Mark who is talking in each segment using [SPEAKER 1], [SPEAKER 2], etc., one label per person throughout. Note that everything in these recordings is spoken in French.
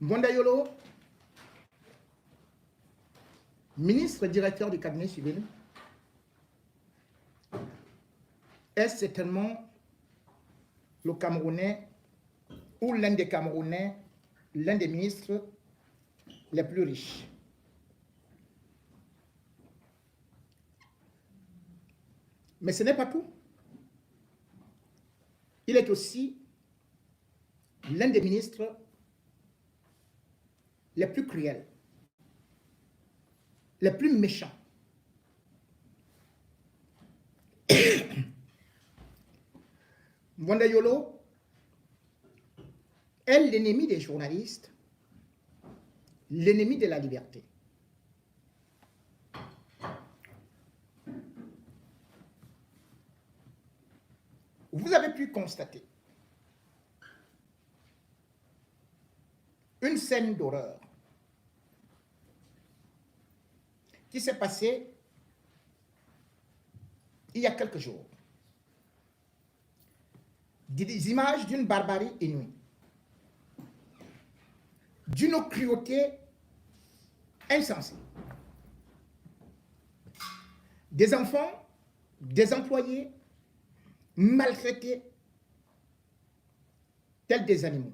[SPEAKER 1] Mbonda-Yolo, ministre directeur du cabinet civil, est certainement le Camerounais ou l'un des Camerounais, l'un des ministres les plus riches. Mais ce n'est pas tout. Il est aussi l'un des ministres les plus cruels, les plus méchants. Mbonda-Yolo est l'ennemi des journalistes, l'ennemi de la liberté. Vous avez pu constater une scène d'horreur qui s'est passée il y a quelques jours. Des images d'une barbarie inouïe, d'une cruauté insensée. Des enfants, des employés maltraités tels des animaux.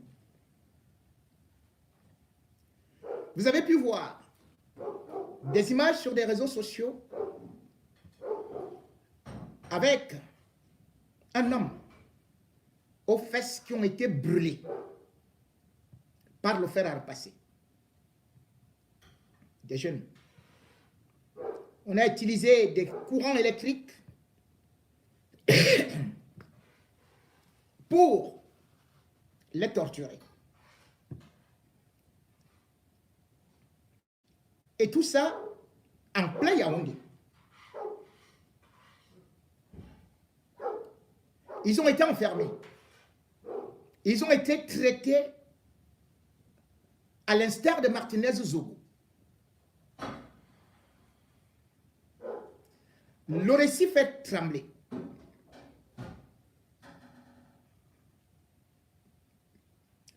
[SPEAKER 1] Vous avez pu voir des images sur des réseaux sociaux avec un homme aux fesses qui ont été brûlées par le fer à repasser. Des jeunes. On a utilisé des courants électriques pour les torturer. Et tout ça en plein Yaoundé. Ils ont été enfermés. Ils ont été traités à l'instar de Martinez Zogo. Le récit fait trembler.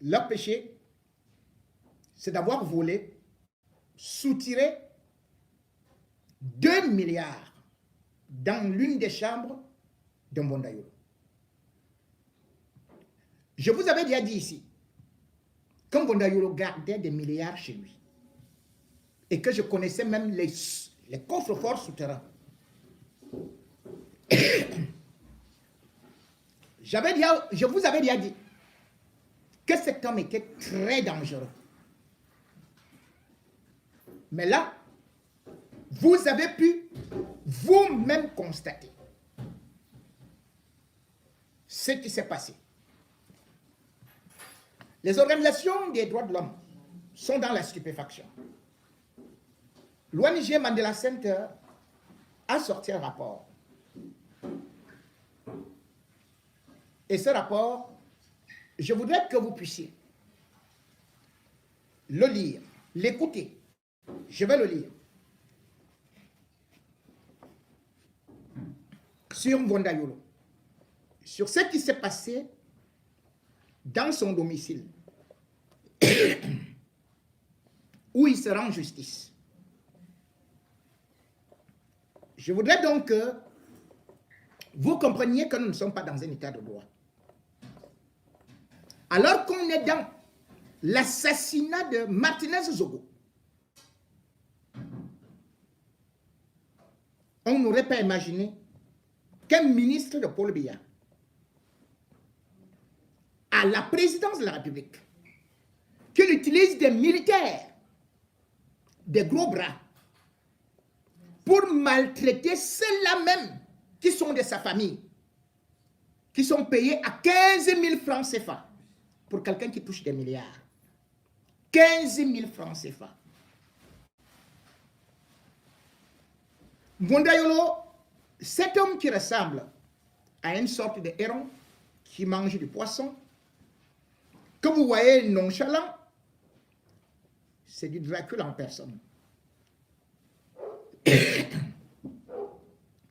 [SPEAKER 1] Leur péché, c'est d'avoir volé, soutiré 2 milliards dans l'une des chambres de Mbonda-Yolo. Je vous avais déjà dit ici, quand Mbonda-Yolo gardait des milliards chez lui, et que je connaissais même les coffres-forts souterrains, je vous avais déjà dit que cet homme était très dangereux. Mais là, vous avez pu vous-même constater ce qui s'est passé. Les organisations des droits de l'homme sont dans la stupéfaction. L'ONG Mandela Center a sorti un rapport. Et ce rapport, je voudrais que vous puissiez le lire, l'écouter. Je vais le lire. Sur Mbonda-Yolo. Sur ce qui s'est passé dans son domicile. Où il se rend justice. Je voudrais donc que vous compreniez que nous ne sommes pas dans un état de droit. Alors qu'on est dans l'assassinat de Martinez Zogo, on n'aurait pas imaginé qu'un ministre de Paul Biya, à la présidence de la République, qu'il utilise des militaires, des gros bras, pour maltraiter ceux-là même qui sont de sa famille, qui sont payés à 15 000 francs CFA pour quelqu'un qui touche des milliards. 15 000 francs CFA. Mbonda-Yolo, cet homme qui ressemble à une sorte de héron qui mange du poisson, que vous voyez nonchalant, c'est du Dracule en personne.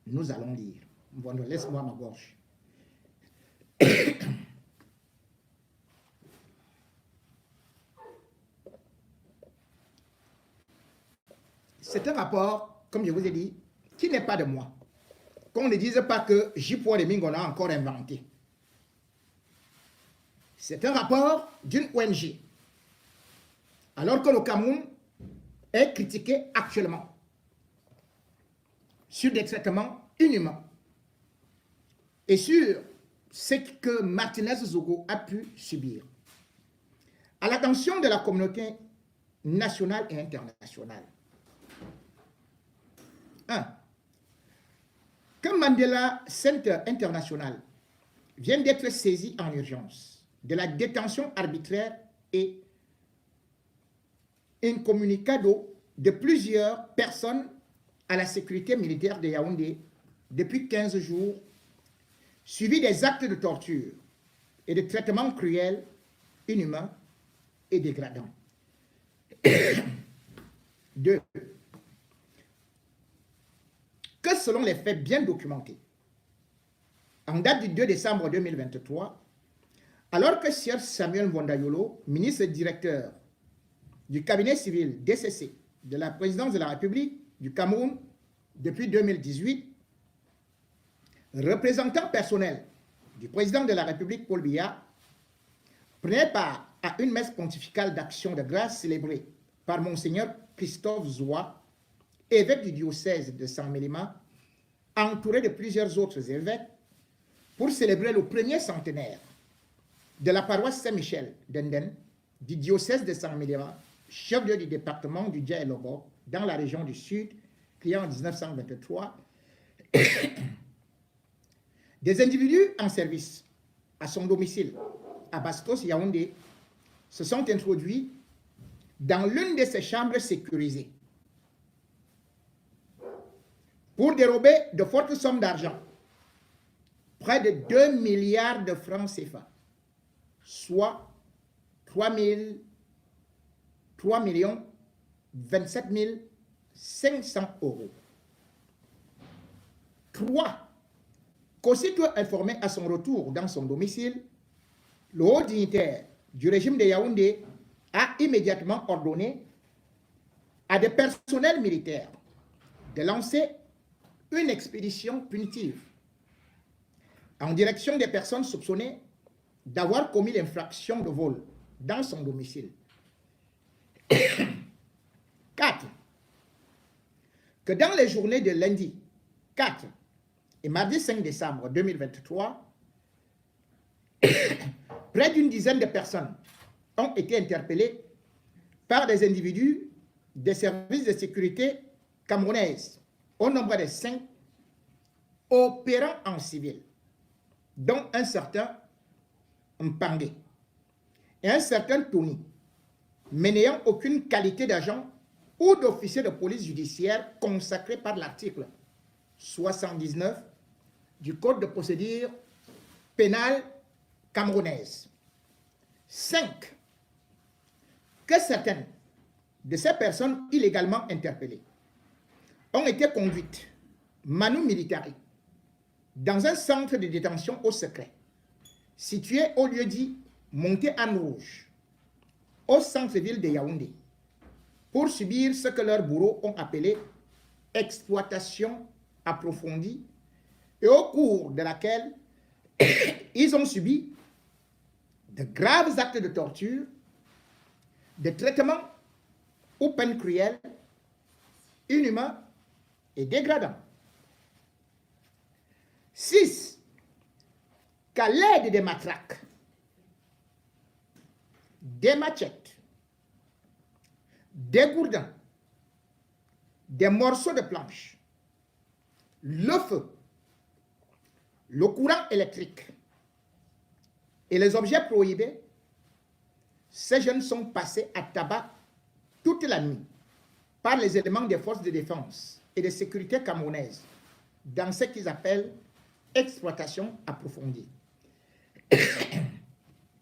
[SPEAKER 1] Nous allons lire. Bon, laisse-moi ma gorge. c'est un rapport, comme je vous ai dit, qui n'est pas de moi. Qu'on ne dise pas que J. Deming, on a encore inventé. C'est un rapport d'une ONG. Alors que le Cameroun est critiqué actuellement sur des traitements inhumains et sur ce que Martinez Zogo a pu subir. À l'attention de la communauté nationale et internationale. 1. Que Mandela Center International vient d'être saisi en urgence de la détention arbitraire et incommunicado de plusieurs personnes à la sécurité militaire de Yaoundé depuis 15 jours, suivi des actes de torture et de traitements cruels, inhumains et dégradants. 2. Que selon les faits bien documentés, en date du 2 décembre 2023, alors que Sieur Samuel Mwandayolo, ministre et directeur du cabinet civil DCC de la présidence de la République du Cameroun depuis 2018, représentant personnel du président de la République Paul Biya, prenait part à une messe pontificale d'action de grâce célébrée par Monseigneur Christophe Zoua, évêque du diocèse de Saint-Mélima, entouré de plusieurs autres évêques, pour célébrer le premier centenaire de la paroisse Saint-Michel d'Enden, du diocèse de Saint-Mélima, chef-lieu du département du Dja-et-Lobo, dans la région du Sud, créé en 1923. Des individus en service à son domicile, à Bastos, Yaoundé, se sont introduits dans l'une de ses chambres sécurisées pour dérober de fortes sommes d'argent, près de 2 milliards de francs CFA, soit 3 27 500 €. 3. Qu'aussitôt informé à son retour dans son domicile, le haut dignitaire du régime de Yaoundé a immédiatement ordonné à des personnels militaires de lancer une expédition punitive en direction des personnes soupçonnées d'avoir commis l'infraction de vol dans son domicile. 4. Que dans les journées de lundi 4 et mardi 5 décembre 2023, près d'une dizaine de personnes ont été interpellées par des individus des services de sécurité camerounaises, au nombre de 5, opérant en civil, dont un certain Mpangé et un certain Tony, mais n'ayant aucune qualité d'agent ou d'officier de police judiciaire consacré par l'article 79 du Code de procédure pénale camerounaise. 5. Que certaines de ces personnes illégalement interpellées ont été conduites, manu militari, dans un centre de détention au secret, situé au lieu dit Monté-Anne Rouge, au centre-ville de Yaoundé, pour subir ce que leurs bourreaux ont appelé exploitation approfondie, et au cours de laquelle ils ont subi de graves actes de torture, de traitements ou peines cruelles, inhumains et dégradants. 6. Qu'à l'aide des matraques, des machettes, des gourdins, des morceaux de planche, le feu, le courant électrique et les objets prohibés, ces jeunes sont passés à tabac toute la nuit par les éléments des forces de défense et de sécurité camerounaises dans ce qu'ils appellent exploitation approfondie.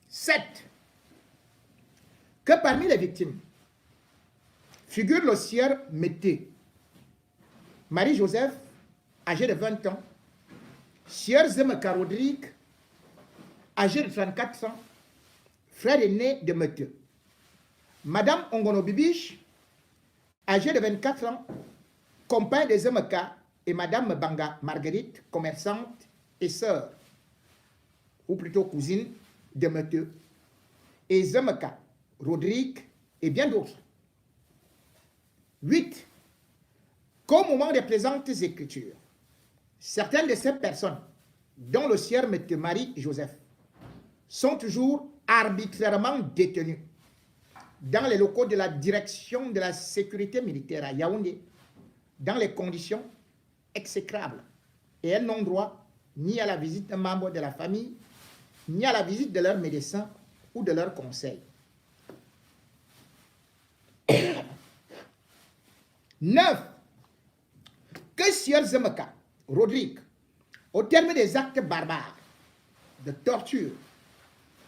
[SPEAKER 1] 7. Que parmi les victimes figure le sieur Mété, Marie-Joseph, âgée de 20 ans, sieur Zemeka Rodrigue, âgé de 34 ans, frère aîné de Mété, Madame Ongono Bibiche, âgé de 24 ans, compagne de Zemeka et Madame Banga Marguerite, commerçante et sœur, ou plutôt cousine de Meteux, et Zemeka, Rodrigue et bien d'autres. 8. Qu'au moment des présentes écritures, certaines de ces personnes, dont le sieur Meteux Marie-Joseph, sont toujours arbitrairement détenues dans les locaux de la direction de la sécurité militaire à Yaoundé, dans les conditions exécrables. Et elles n'ont droit ni à la visite d'un membre de la famille, ni à la visite de leur médecin ou de leur conseil. 9. Que Sieur Zemeka, Rodrigue, au terme des actes barbares de torture,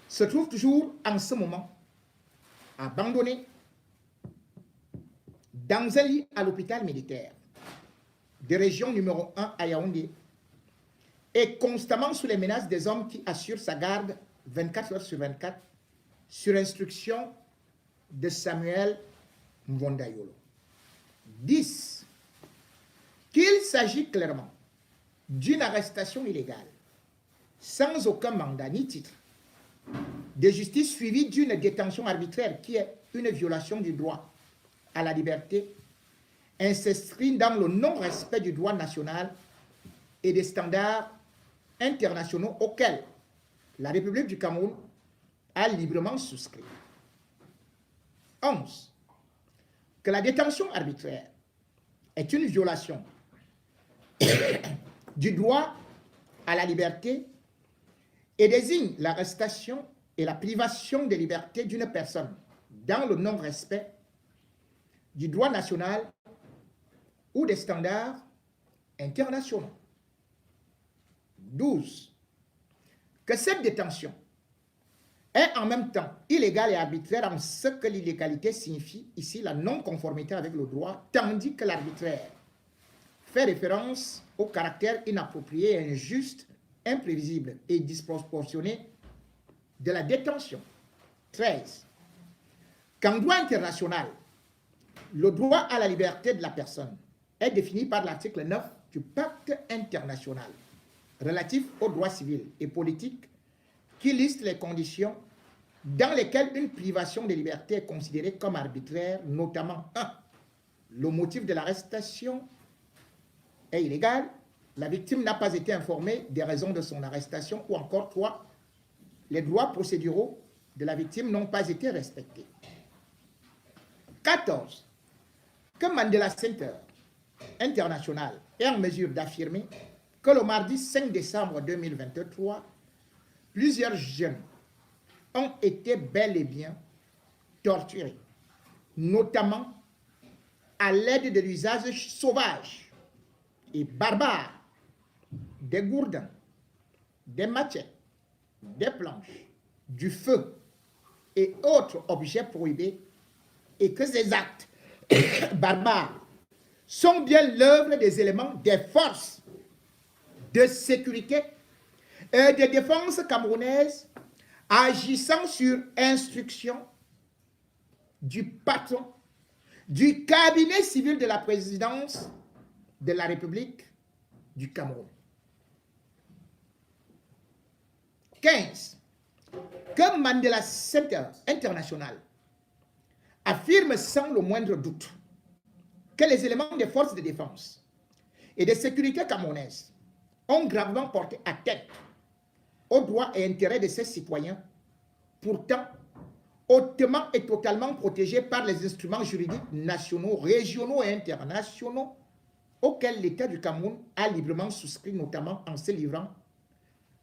[SPEAKER 1] se trouve toujours en ce moment abandonné dans un lit à l'hôpital militaire de région numéro 1 à Yaoundé et constamment sous les menaces des hommes qui assurent sa garde 24 heures sur 24 sur instruction de Samuel Mvondayolo. 10. Qu'il s'agit clairement d'une arrestation illégale sans aucun mandat ni titre de justice suivie d'une détention arbitraire qui est une violation du droit à la liberté, s'inscrit dans le non-respect du droit national et des standards internationaux auxquels la République du Cameroun a librement souscrit. 11. Que la détention arbitraire est une violation du droit à la liberté et désigne l'arrestation et la privation de liberté d'une personne dans le non-respect du droit national ou des standards internationaux. 12. Que cette détention est en même temps illégale et arbitraire en ce que l'illégalité signifie ici la non-conformité avec le droit, tandis que l'arbitraire fait référence au caractère inapproprié, injuste, imprévisible et disproportionné de la détention. 13. Qu'en droit international, le droit à la liberté de la personne est défini par l'article 9 du pacte international relatif aux droits civils et politiques qui liste les conditions dans lesquelles une privation de liberté est considérée comme arbitraire, notamment 1. Le motif de l'arrestation est illégal, la victime n'a pas été informée des raisons de son arrestation, ou encore 3. Les droits procéduraux de la victime n'ont pas été respectés. 14. Que Mandela Center International est en mesure d'affirmer que le mardi 5 décembre 2023, plusieurs jeunes ont été bel et bien torturés, notamment à l'aide de l'usage sauvage et barbare des gourdins, des machettes, des planches, du feu et autres objets prohibés, et que ces actes barbares sont bien l'œuvre des éléments des forces de sécurité et de défense camerounaises agissant sur instruction du patron du cabinet civil de la présidence de la République du Cameroun. 15. Que Mandela Center International affirme sans le moindre doute que les éléments des forces de défense et de sécurité camerounaises ont gravement porté atteinte aux droits et intérêts de ses citoyens, pourtant hautement et totalement protégés par les instruments juridiques nationaux, régionaux et internationaux auxquels l'État du Cameroun a librement souscrit, notamment en se livrant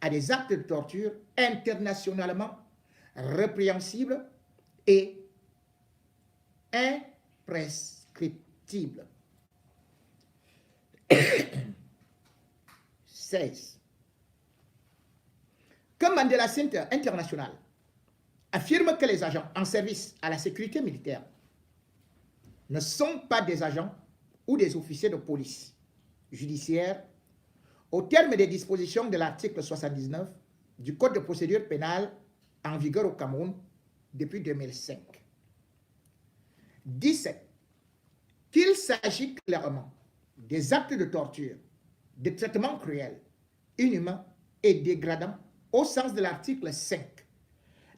[SPEAKER 1] à des actes de torture internationalement répréhensibles et imprescriptibles. 16. Que Mandela Center International affirme que les agents en service à la sécurité militaire ne sont pas des agents ou des officiers de police judiciaire au terme des dispositions de l'article 79 du Code de procédure pénale en vigueur au Cameroun depuis 2005. 17. qu'il s'agit clairement des actes de torture, de traitements cruels, inhumains et dégradants au sens de l'article 5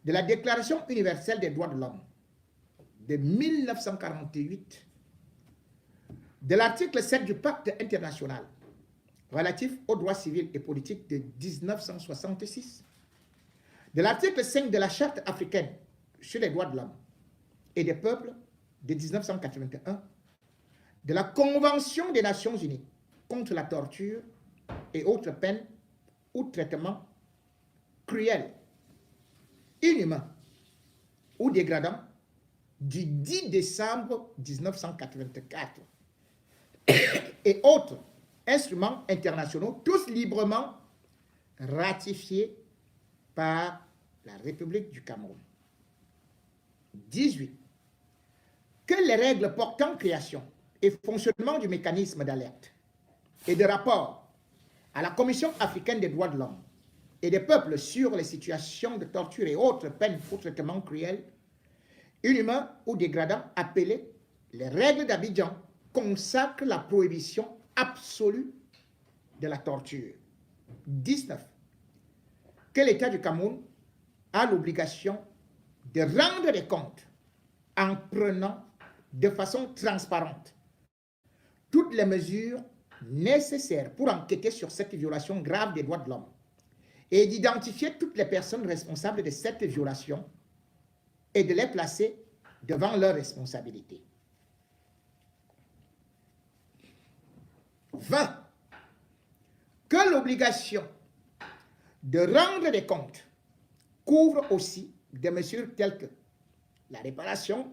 [SPEAKER 1] de la Déclaration universelle des droits de l'homme de 1948, de l'article 7 du Pacte international relatif aux droits civils et politiques de 1966, de l'article 5 de la Charte africaine sur les droits de l'homme et des peuples de 1981, de la Convention des Nations Unies contre la torture et autres peines ou traitements cruels, inhumains ou dégradants du 10 décembre 1984 et autres instruments internationaux, tous librement ratifiés par la République du Cameroun. 18. Que les règles portant création et fonctionnement du mécanisme d'alerte et de rapport à la Commission africaine des droits de l'homme et des peuples sur les situations de torture et autres peines ou traitements cruels, inhumains ou dégradants, appelés les règles d'Abidjan, consacrent la prohibition absolue de la torture. 19. Que l'État du Cameroun a l'obligation de rendre des comptes en prenant de façon transparente toutes les mesures nécessaires pour enquêter sur cette violation grave des droits de l'homme et d'identifier toutes les personnes responsables de cette violation et de les placer devant leurs responsabilités. 20. Que l'obligation de rendre des comptes couvre aussi des mesures telles que la réparation,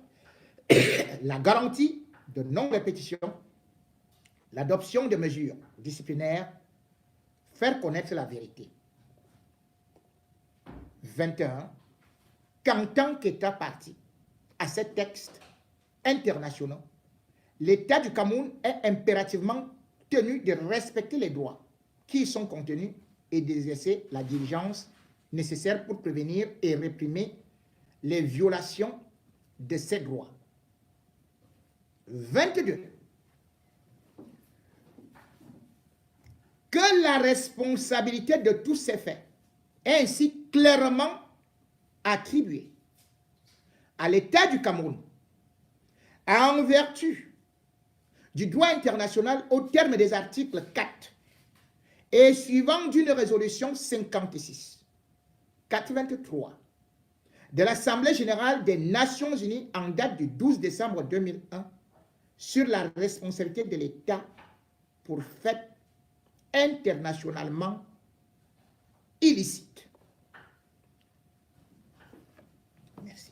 [SPEAKER 1] la garantie de non-répétition, l'adoption de mesures disciplinaires, faire connaître la vérité. 21. Qu'en tant qu'État parti à ces textes internationaux, l'État du Cameroun est impérativement tenu de respecter les droits qui y sont contenus et d'exercer la diligence nécessaire pour prévenir et réprimer les violations de ces droits. 22. Que la responsabilité de tous ces faits est ainsi clairement attribuée à l'État du Cameroun en vertu du droit international au terme des articles 4 et suivant d'une résolution 56-423 de l'Assemblée générale des Nations unies en date du 12 décembre 2001 sur la responsabilité de l'État pour faits internationalement illicites. Merci.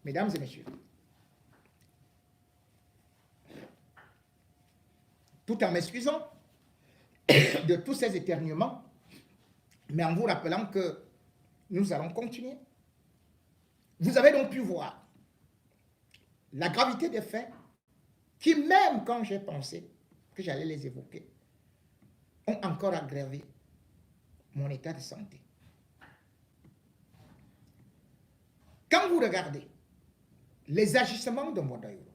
[SPEAKER 1] Mesdames et messieurs, tout en m'excusant de tous ces éternuements, mais en vous rappelant que nous allons continuer. Vous avez donc pu voir la gravité des faits qui, même quand j'ai pensé que j'allais les évoquer, ont encore aggravé mon état de santé. Quand vous regardez les agissements de Mbonda Yolo,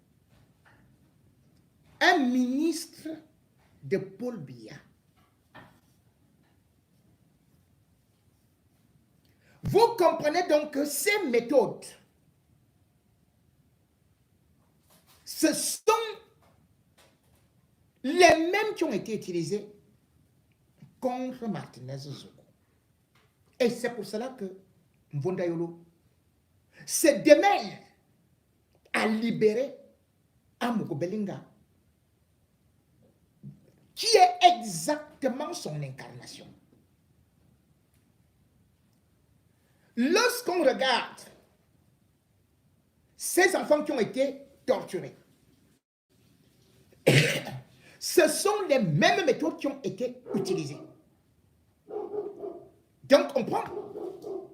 [SPEAKER 1] un ministre de Paul Biya, vous comprenez donc que ces méthodes, ce sont les mêmes qui ont été utilisées contre Martinez Zogo. Et c'est pour cela que Mbonda Yolo se démène à libérer Amogo Belinga, qui est exactement son incarnation. Lorsqu'on regarde ces enfants qui ont été torturés, ce sont les mêmes méthodes qui ont été utilisées. Donc on prend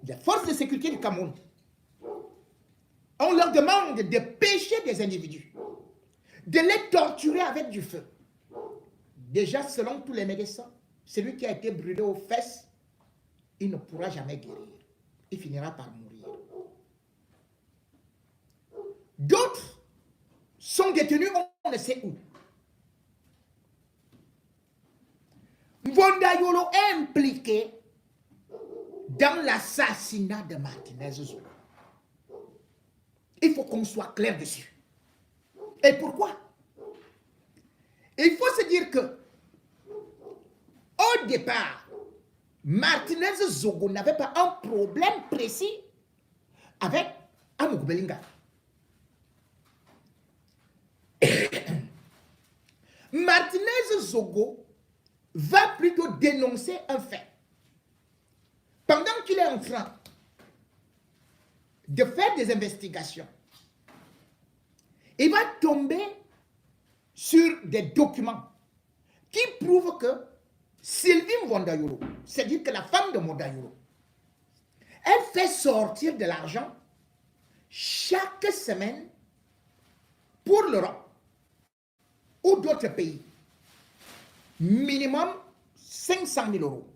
[SPEAKER 1] les forces de sécurité du Cameroun, on leur demande de pêcher des individus, de les torturer avec du feu. Déjà, selon tous les médecins, celui qui a été brûlé aux fesses, il ne pourra jamais guérir. Il finira par mourir. D'autres sont détenus, on ne sait où. Mbondayolo est impliqué dans l'assassinat de Martinez Zogo. Il faut qu'on soit clair dessus. Et pourquoi? Il faut se dire que, au départ, Martinez Zogo n'avait pas un problème précis avec Amougou Belinga. Martinez Zogo va plutôt dénoncer un fait. Pendant qu'il est en train de faire des investigations, il va tomber sur des documents qui prouvent que Sylvie Mwandayolo, c'est-à-dire que la femme de Mwandayolo, elle fait sortir de l'argent chaque semaine pour l'Europe ou d'autres pays. Minimum 500 000 euros.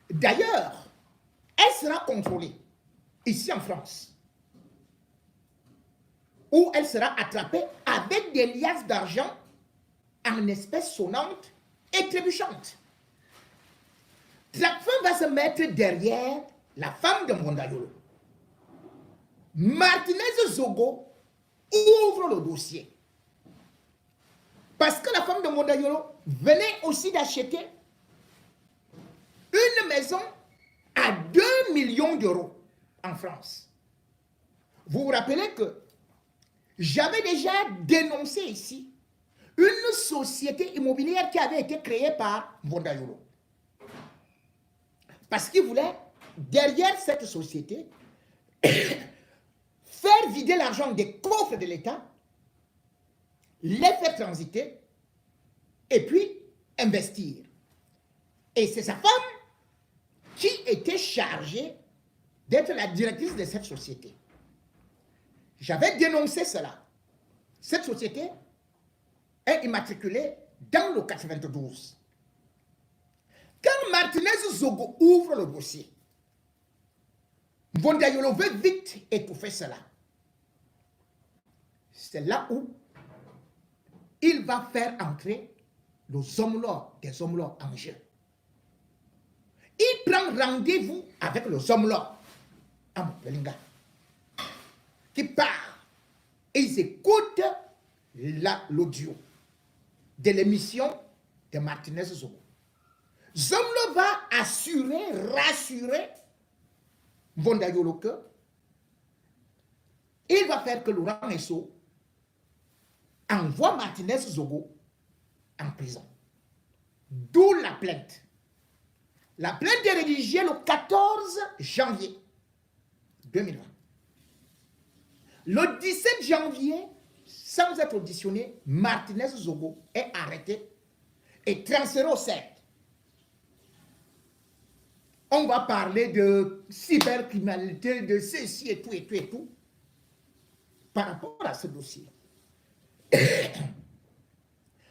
[SPEAKER 1] D'ailleurs, elle sera contrôlée ici en France, où elle sera attrapée avec des liasses d'argent en espèces sonnantes et trébuchantes. La femme va se mettre derrière la femme de Mwandayolo. Martinez Zogo ouvre le dossier. Parce que la femme de Mwandayolo venait aussi d'acheter une maison à 2 millions d'euros en France. Vous vous rappelez que j'avais déjà dénoncé ici une société immobilière qui avait été créée par Mwandayolo. Parce qu'il voulait, derrière cette société, faire vider l'argent des coffres de l'État, les faire transiter et puis investir. Et c'est sa femme qui était chargée d'être la directrice de cette société. J'avais dénoncé cela. Cette société est immatriculée dans le 92. Quand Martinez Zogo ouvre le dossier, Mwandayolo veut vite étouffer cela. C'est là où il va faire entrer les hommes-là, des hommes-là en jeu. Il prend rendez-vous avec les hommes-là, à Belinga, qui part et ils écoutent l'audio de l'émission de Martinez Zogo. Zomlo va assurer, rassurer Mwandayolo que il va faire que Laurent Esso envoie Martinez Zogo en prison. D'où la plainte. La plainte est rédigée le 14 janvier 2020. Le 17 janvier, sans être auditionné, Martinez Zogo est arrêté et transféré au CERT. On va parler de cybercriminalité, de ceci et tout et tout et tout, par rapport à ce dossier.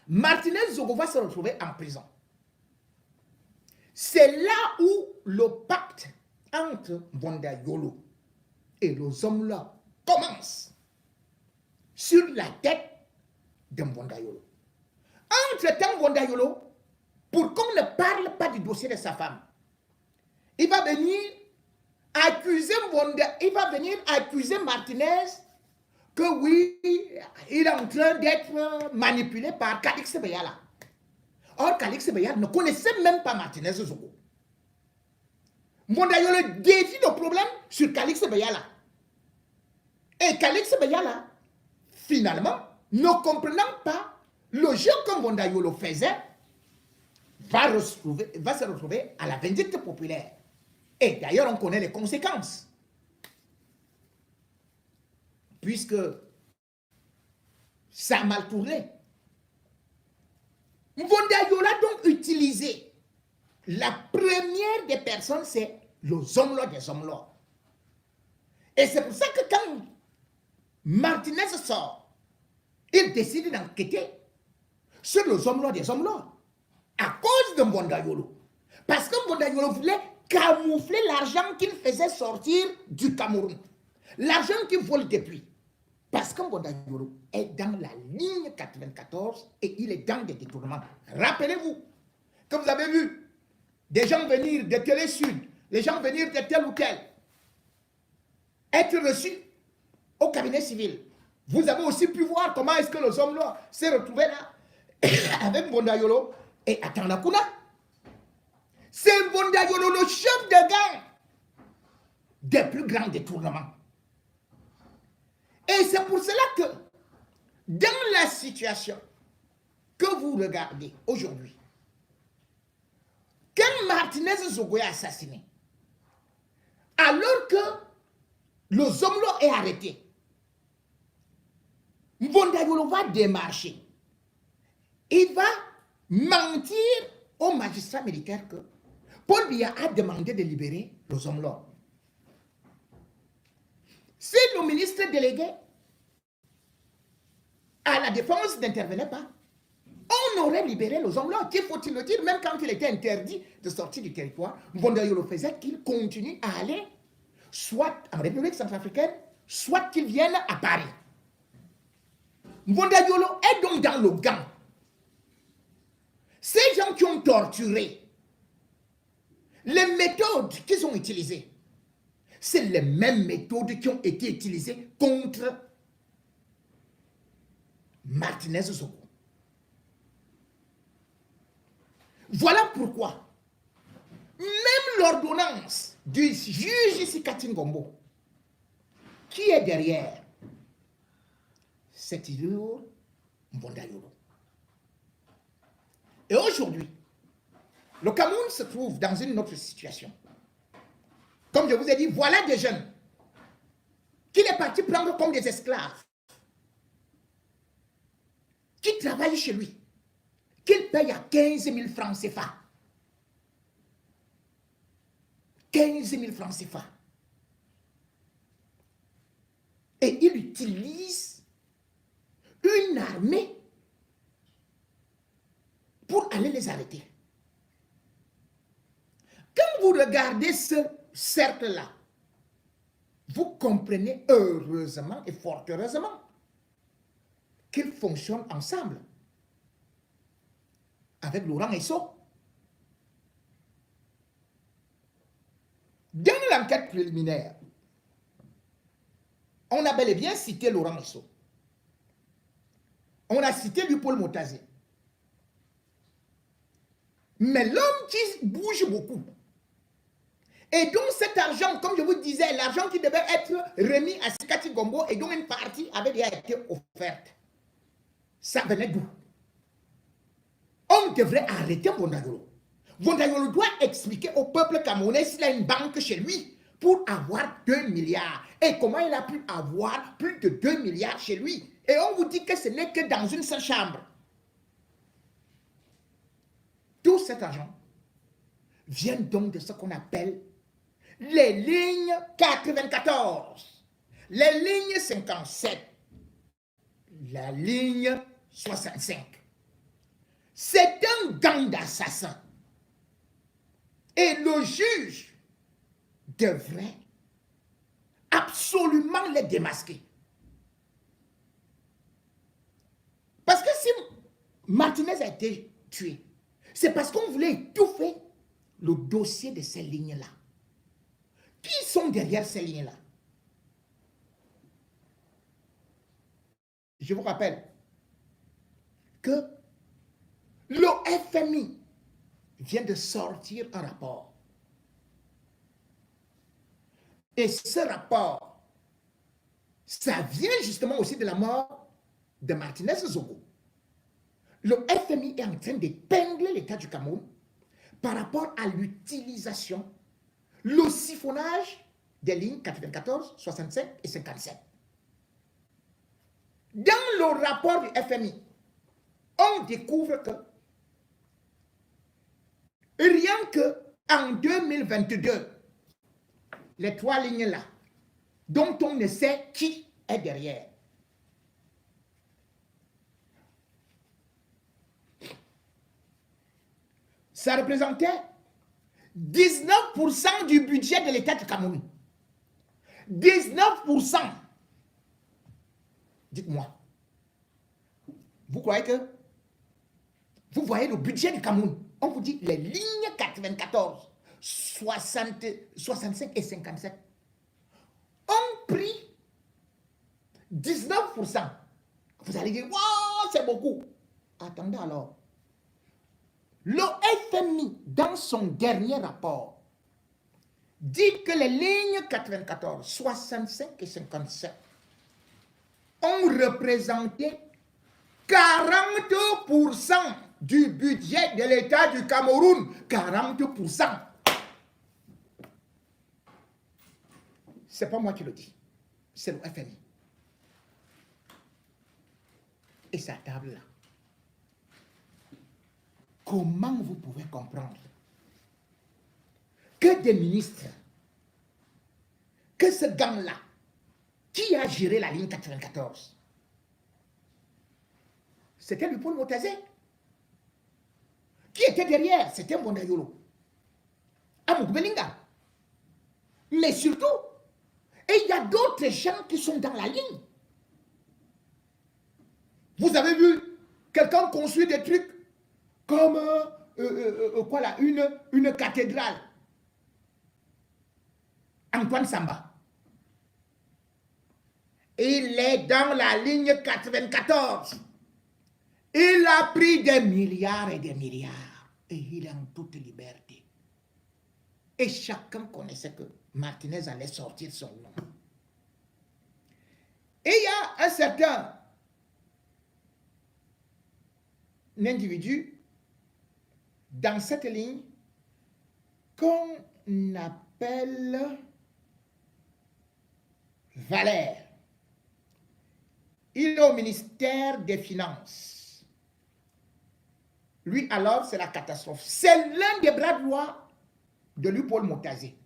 [SPEAKER 1] Martinez Zogo va se retrouver en prison. C'est là où le pacte entre Mwandayolo et les hommes-là commence sur la tête de Mwandayolo. Entre-temps, Mwandayolo, pour qu'on ne parle pas du dossier de sa femme, il va venir accuser Martinez que oui, il est en train d'être manipulé par Calix Beyala. Or, Calix Beyala ne connaissait même pas Martinez Zogo. Mwandayolo dévie le problème sur Calix Beyala. Et Calix Beyala, finalement, ne comprenant pas le jeu que Mwandayolo faisait, va se retrouver à la vindicte populaire. Et d'ailleurs, on connaît les conséquences. Puisque ça a mal tourné. Mwandayolo a donc utilisé la première des personnes, c'est les hommes-là des hommes-là. Et c'est pour ça que quand Martinez sort, il décide d'enquêter sur les hommes-là des hommes-là. À cause de Mwandayolo. Parce que Mwandayolo voulait camoufler l'argent qu'il faisait sortir du Cameroun. L'argent qu'il vole depuis. Parce que Mbondayolo est dans la ligne 94 et il est dans des détournements. Rappelez-vous que vous avez vu des gens venir de Télé Sud, les gens venir de tel ou tel, être reçus au cabinet civil. Vous avez aussi pu voir comment est-ce que les hommes-là s'est retrouvé là avec Mbondayolo et Atanakuna. C'est Mbondayolo, le chef de gang des plus grands détournements. Et c'est pour cela que dans la situation que vous regardez aujourd'hui, quand Martinez Zogo est assassiné, alors que le Zomlo est arrêté, Mbondayolo va démarcher. Il va mentir au magistrat militaire que Paul Biya a demandé de libérer le Zomlo. Si le ministre délégué à la défense n'intervenait pas, on aurait libéré le Zomlo. Qu'il faut-il le dire, même quand il était interdit de sortir du territoire, Mbondayolo faisait qu'il continue à aller soit en République centrafricaine, soit qu'il vienne à Paris. Mbondayolo est donc dans le gang. Ces gens qui ont torturé, les méthodes qu'ils ont utilisées, c'est les mêmes méthodes qui ont été utilisées contre Martinez Zogo. Voilà pourquoi même l'ordonnance du juge Sikati Ngombo, qui est derrière, c'est toujours Mbondayolo. Et aujourd'hui, le Cameroun se trouve dans une autre situation. Comme je vous ai dit, voilà des jeunes qu'il est parti prendre comme des esclaves, qui travaillent chez lui, qu'il paye à 15 000 francs CFA. 15 000 francs CFA. Et il utilise une armée pour aller les arrêter. Quand vous regardez ce cercle-là, vous comprenez heureusement et fort heureusement qu'ils fonctionnent ensemble avec Laurent Esso. Dans l'enquête préliminaire, on a bel et bien cité Laurent Esso. On a cité lui Paul Motazé. Mais l'homme qui bouge beaucoup, et donc cet argent, comme je vous disais, l'argent qui devait être remis à Sikati Ngombo, et donc une partie avait déjà été offerte. Ça venait d'où? On devrait arrêter Mbondayolo. Mbondayolo doit expliquer au peuple camerounais s'il a une banque chez lui pour avoir 2 milliards. Et comment il a pu avoir plus de 2 milliards chez lui? Et on vous dit que ce n'est que dans une seule chambre. Tout cet argent vient donc de ce qu'on appelle les lignes 94, les lignes 57, la ligne 65. C'est un gang d'assassins. Et le juge devrait absolument les démasquer. Parce que si Martinez a été tué, c'est parce qu'on voulait étouffer le dossier de ces lignes-là. Qui sont derrière ces lignes-là? Je vous rappelle que le FMI vient de sortir un rapport. Et ce rapport, ça vient justement aussi de la mort de Martinez Zogo. Le FMI est en train d'épingler l'État du Cameroun par rapport à l'utilisation, le siphonnage des lignes 94, 65 et 57. Dans le rapport du FMI, on découvre que rien qu'en 2022, les 3 lignes-là, dont on ne sait qui est derrière, ça représentait 19% du budget de l'État du Cameroun. 19%. Dites-moi. Vous croyez que... Vous voyez le budget du Cameroun. On vous dit les lignes 94, 60, 65 et 57 ont pris 19%. Vous allez dire, wow, c'est beaucoup. Attendez alors. Le FMI, dans son dernier rapport, dit que les lignes 94, 65 et 57 ont représenté 40% du budget de l'État du Cameroun. 40%. C'est pas moi qui le dis. C'est le FMI. Et sa table là. Comment vous pouvez comprendre que des ministres, que ce gang-là, qui a géré la ligne 94, c'était le Paul Motazé. Qui était derrière? C'était Mbondayolo. Amouk Belinga. Mais surtout, et il y a d'autres gens qui sont dans la ligne. Vous avez vu quelqu'un construire des trucs comme quoi là, une cathédrale. Antoine Samba. Il est dans la ligne 94. Il a pris des milliards et des milliards. Et il est en toute liberté. Et chacun connaissait que Martinez allait sortir son nom. Et il y a un certain individu dans cette ligne qu'on appelle Valère. Il est au ministère des Finances. Lui, alors, c'est la catastrophe. C'est l'un des bras droits de lui, Paul Motazé.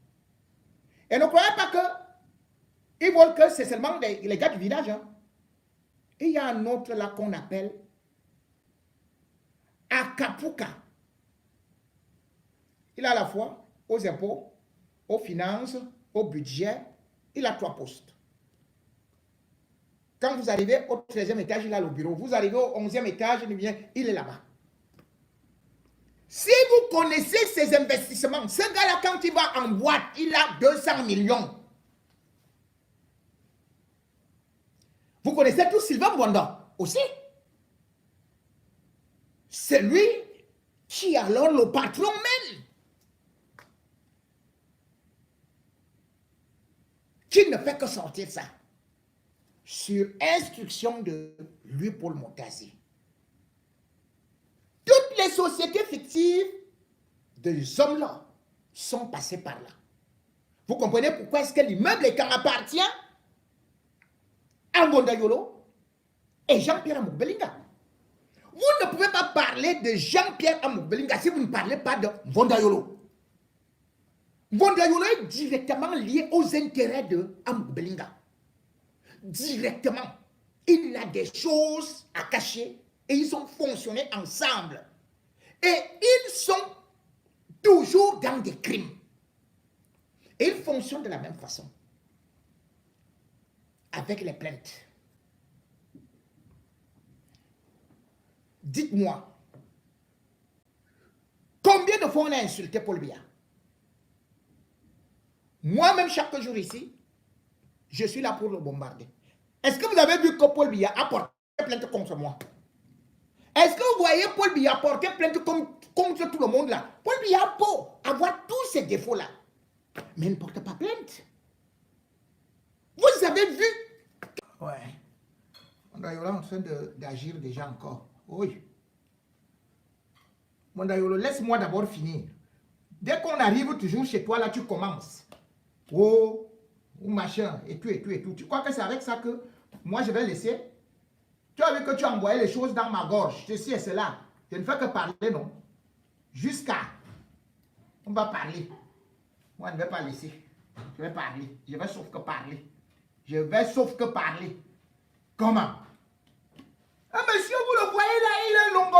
[SPEAKER 1] Et ne croyez pas que ils veulent que c'est seulement les gars du village. Hein. Et il y a un autre là qu'on appelle Akapuka. Il a à la fois aux impôts, aux finances, au budget. Il a 3 postes. Quand vous arrivez au 13e étage, il a le bureau. Vous arrivez au 11e étage, il est là-bas. Si vous connaissez ses investissements, ce gars-là, quand il va en boîte, il a 200 millions. Vous connaissez tous Sylvain Bwanda aussi. C'est lui qui est alors le patron même. Qui ne fait que sortir ça. Sur instruction de lui, Paul Motazé. Toutes les sociétés fictives de ces hommes-là sont passées par là. Vous comprenez pourquoi est-ce que l'immeuble appartient à Mbondayolo et Jean-Pierre Amouk Belinga. Vous ne pouvez pas parler de Jean-Pierre Amouk Belinga si vous ne parlez pas de Mbondayolo. Mbondayolo est directement lié aux intérêts de Amouk Belinga. Directement. Il a des choses à cacher et ils ont fonctionné ensemble. Et ils sont toujours dans des crimes. Et ils fonctionnent de la même façon. Avec les plaintes. Dites-moi, combien de fois on a insulté Paul Biya? Moi-même, chaque jour ici, je suis là pour le bombarder. Est-ce que vous avez vu que Paul Biya a porté plainte contre moi? Est-ce que vous voyez Paul Biya porter plainte contre tout le monde là? Paul Biya peut avoir tous ces défauts-là, mais il ne porte pas plainte. Vous avez vu? Ouais. Mondayolo est en train d'agir déjà encore. Oui. Mondayolo, laisse-moi d'abord finir. Dès qu'on arrive toujours chez toi, là, tu commences. Oh, ou machin, et tout, et tout, et tout. Tu crois que c'est avec ça que moi, je vais laisser? Tu as vu que tu as envoyé les choses dans ma gorge. Ceci et cela. Je ne fais que parler, non? Jusqu'à... On va parler. Moi, je ne vais pas laisser. Je vais parler. Je vais sauf que parler. Je vais sauf que parler. Comment? Ah, monsieur, vous le voyez là, il est longo.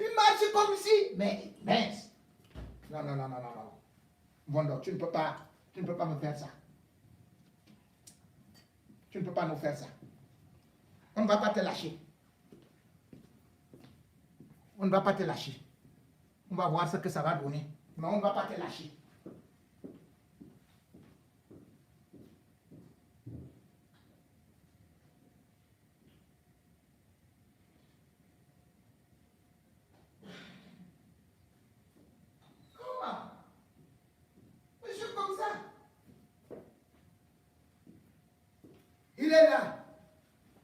[SPEAKER 1] Il marche comme si... Mais, mince. Non. Vondo, tu ne peux pas me faire ça. Tu ne peux pas nous faire ça. On ne va pas te lâcher. On ne va pas te lâcher. On va voir ce que ça va donner. Mais on ne va pas te lâcher. Comment? Je suis comme ça. Il est là.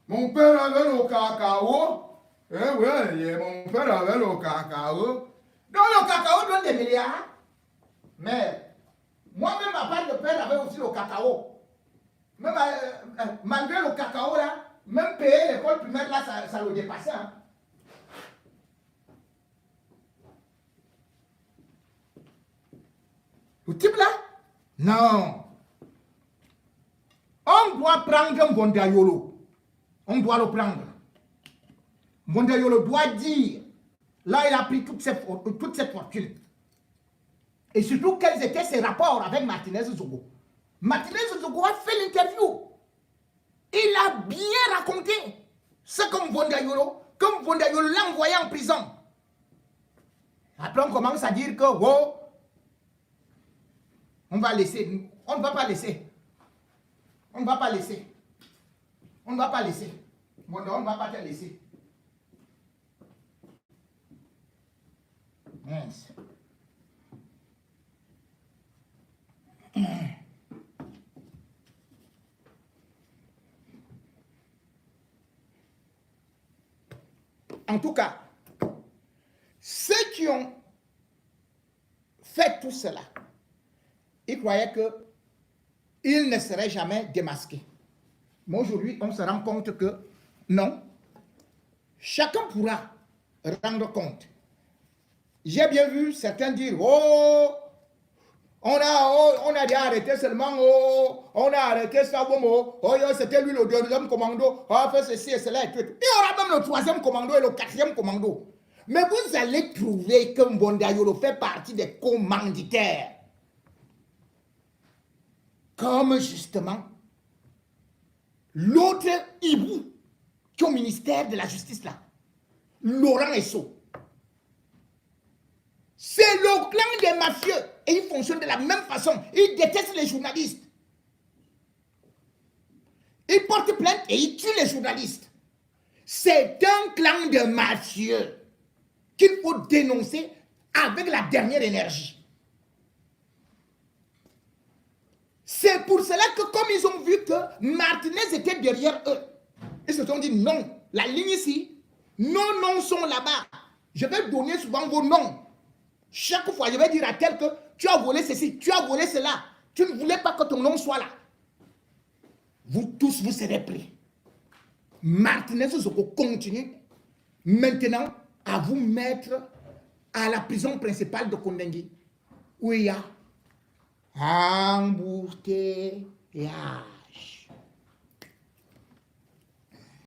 [SPEAKER 2] Mon père avait le cacao. Eh oui, mon père avait le cacao.
[SPEAKER 1] Donc le cacao donne des milliards. Mais moi-même, ma part de père avait aussi le cacao. Même malgré le cacao là, même payer l'école primaire là, ça le dépassait. Hein. Le type là? Non. On doit prendre un Bondayolo. On doit le prendre. Bondayolo doit dire, là il a pris toute cette fortune. Et surtout, quels étaient ses rapports avec Martinez Zogo. Martinez Zogo a fait l'interview. Il a bien raconté ce que Bondayolo l'a envoyé en prison. Après, on commence à dire que, oh, on va laisser, on ne va pas laisser. On ne va pas laisser. On ne va pas laisser. Bon, on ne va pas te laisser. Mince. En tout cas, ceux qui ont fait tout cela, ils croyaient qu'ils ne seraient jamais démasqués. Mais aujourd'hui, on se rend compte que non. Chacun pourra rendre compte. J'ai bien vu certains dire, oh, on a déjà arrêté seulement, oh, on a arrêté Savomo, oh, c'était lui le deuxième commando, on a fait ceci et cela et tout. Il y aura même le troisième commando et le quatrième commando. Mais vous allez trouver que Mbondayolo fait partie des commanditaires. Comme justement l'autre hibou qui est au ministère de la Justice là, Laurent Esso. C'est le clan des mafieux et ils fonctionnent de la même façon. Ils détestent les journalistes. Ils portent plainte et ils tuent les journalistes. C'est un clan de mafieux qu'il faut dénoncer avec la dernière énergie. C'est pour cela que comme ils ont vu que Martinez était derrière eux, ils se sont dit non, la ligne ici, nos noms sont là-bas. Je vais donner souvent vos noms. Chaque fois, je vais dire à tel que tu as volé ceci, tu as volé cela. Tu ne voulais pas que ton nom soit là. Vous tous, vous serez pris. Martinez Zogo continue maintenant à vous mettre à la prison principale de Kondengi, où il y a embouteillage.